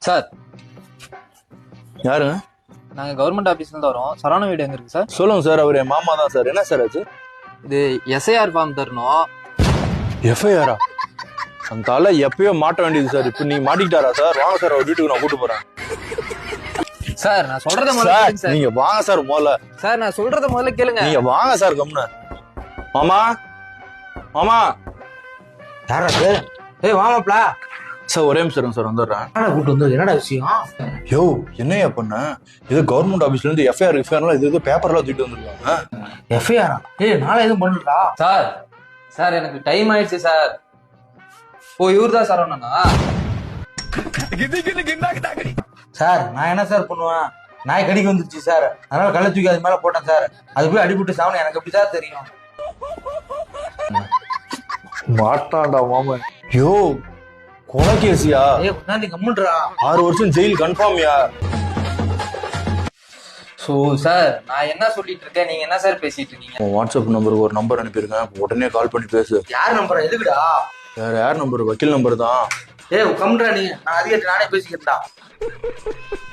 Sir, யாருங்க? நாங்க government ஆபீஸ்ல இருந்து வரோம். சரவண வீடு எங்க இருக்கு சார்? சொல்லுங்க சார், அவர் என் மாமா தான் சார். என்ன சார் ஆச்சு? இது எஸ்ஐஆர் ஃபார்ம் தரணும். எஃப்ஐஆரா? அந்த ஆள எப்பயோ மாட்ட வேண்டியது சார். இப்ப நீங்க மாட்டிக்கிட்டாரா சார்? வாங்க சார், அவர் வீட்டுக்கு நான் கூட்டு போறேன். சார், நான் சொல்றத சார் முதல்ல கேளுங்க சார். நீங்க வாங்க சார் முதல்ல. சார், நான் சொல்றத முதல்ல கேளுங்க. நீங்க வாங்க சார் கம்முன்னு. மாமா மாமா யாரா சார்? ஏய் வாமாப்ல. சார் ஒரே நிமிஷம் இருங்க சார், வந்துடுறேன். என்னடா கூட்டு வந்தது? என்னடா விஷயம்? யோ என்னையா பண்ண? இது கவர்மெண்ட் ஆபீஸ்ல இருந்து எஃப்ஐஆர்லாம் இது பேப்பர்லாம் தூக்கிட்டு வந்துருக்காங்க. எஃப்ஐஆரா? ஏய் நாளை எதுவும் பண்ணலடா. சார், சார் எனக்கு டைம் ஆயிடுச்சு சார். ஓ, இவர் தான் சரவணனா? சார் நான் என்ன சார் பண்ணுவேன்? நாய் கடிக்கு வந்துருச்சு சார், அதனால கள்ள தூக்கி அது மேல போட்டேன் சார். அது போய் அடிபட்டு சாவணும், எனக்கு எப்படி சார் தெரியும்? மாட்டான்டா மாமா. யோ கொலை கேசியா? ஏய் நீ கம்முன்றா. 6 வருஷம் ஜெயில் கன்ஃபார்ம்யா. சோ சார், நான் என்ன சொல்லிட்டு இருக்கேன், நீங்க என்ன சார் பேசிட்டு இருக்கீங்க? உன் வாட்ஸ்அப் நம்பருக்கு ஒரு நம்பர் அனுப்பியிருக்கேன், உடனே கால் பண்ணி பேசு. யார் நம்பர்? எதுக்குடா? யார் நம்பர்? வக்கீல் நம்பர் தான். ஏய் கம்முன்றா நீ, நான் அதிகத்தை நானே பேசிக்கிட்டா.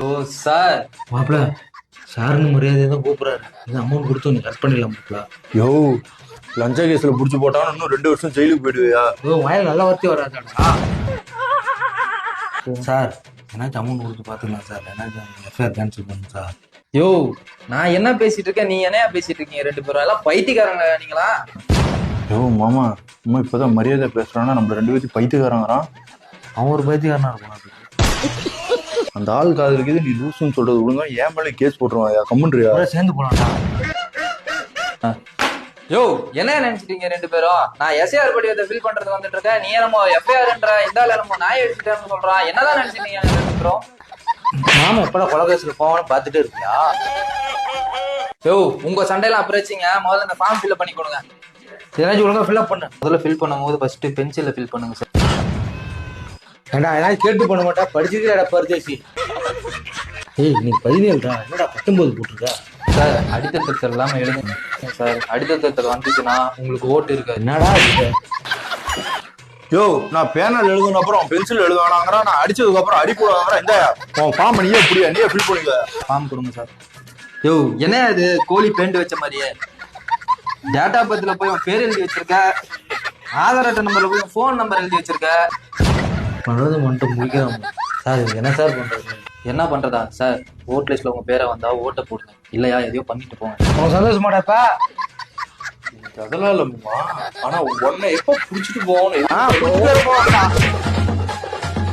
ஓ சார், மாப்பிள சாருன்னு மரியாதை தான் கூப்பிடுறாரு. இது அமௌண்ட் கொடுத்து நீ கட் பண்ணிடலாம் மாப்பிள. யோ லஞ்ச கேஸ்ல புடிச்சு போட்டாலும் இன்னும் 2 வருஷம் ஜெயிலுக்கு போயிடுவியா? ஓ வாயில் நல்ல வார்த்தை வராதாடா. சார் என்னாச்சும் அமௌண்ட் கொடுத்து பாத்துக்கலாம் சார். என்னாச்சும் எஃப்ஐஆர் கேன்சல் பண்ணுங்க சார். யோ நான் என்ன பேசிட்டு இருக்கேன், நீ என்னையா பேசிட்டு இருக்கீங்க? 2 பேரும் எல்லாம் பைத்தியக்காரங்க நீங்களா? யோ மாமா அம்மா இப்பதான் மரியாதை பேசுறான்னா நம்ம 2 பேரும் பைத்தியக்காரங்கிறான். அவன் ஒரு பைத்தியக்காரனா இருப்பான். அந்த ஆள் காதலுக்கு நீ லூசுன்னு சொல்றது ஒழுங்கா ஏன் மேலே கேஸ் போட்டுருவாயா? கம்முன்றியா? சேர்ந்து போலாம்டா. யோ என்ன நினைச்சிட்டீங்க 2 பேரும்? நான் எஸ்ஐஆர் படிவத்தை ஃபில் பண்றது வந்துட்டு இருக்கேன், நீ என்னமோ எஃப்ஐஆர்ன்ற இந்த ஆள் என்னமோ நாய் அடிச்சுட்டேன்னு சொல்றான். என்னதான் நினைச்சிட்டீங்க 2 பேரும்? நாம எப்படா கொலை கேஸ்ல போவான்னு பாத்துட்டே இருக்கியா? யோ உங்க சண்டையெல்லாம் அப்புறம் வச்சுங்க, முதல்ல இந்த ஃபார்ம் ஃபில் பண்ணி கொடுங்க. ஏதாச்சும் ஒழுங்கா ஃபில்அப் பண்ணு. முதல்ல ஃபில் பண்ணும்போது ஃபர்ஸ்ட் பென்சில்ல ஃபில் பண்ணுங்க சார். ஏண்டா ஏதாச்சும் கேட்டு பண்ண மாட்டா? படிச்சுக்கடா பரதேசி. ஏய் நீ 17டா, என்னடா 19 போட்டிருக்கா? சார் அடித்தத்தில் இல்லாம எழுதுங்க சார். அடித்தத்தில் வந்துச்சுன்னா உங்களுக்கு ஓட்டு இருக்காது. என்னடா இது? யோ நான் பேனல் எழுதுன அப்புறம் பென்சில் எழுத வேணாங்கிறான், நான் அடிச்சதுக்கு அப்புறம் அடி போடுவாங்கிறான். இந்த உன் ஃபார்ம் நீயே புரியா, நீயே ஃபில் பண்ணுங்க. ஃபார்ம் கொடுங்க சார். யோ என்ன அது கோழி பெயிண்ட் வச்ச மாதிரியே? டேட்டா பத்தில போய் உன் பேர் எழுதி வச்சிருக்க, ஆதார் அட்டை நம்பர்ல போய் ஃபோன் நம்பர் எழுதி வச்சிருக்க. பண்றது மட்டும் முடிக்கலாம் சார். இது என்ன சார் பண்றது? என்ன பண்றதா சார்? ஓட் லிஸ்ட்ல உங்க பேரை வந்தா ஓட்டை போடுங்க, இல்லையா எதையோ பண்ணிட்டு போங்க. உன் சந்தோஷமாடாப்பா? அதெல்லாம் இல்லம்மா, ஆனா உன்னை எப்ப புடிச்சிட்டு போகணும்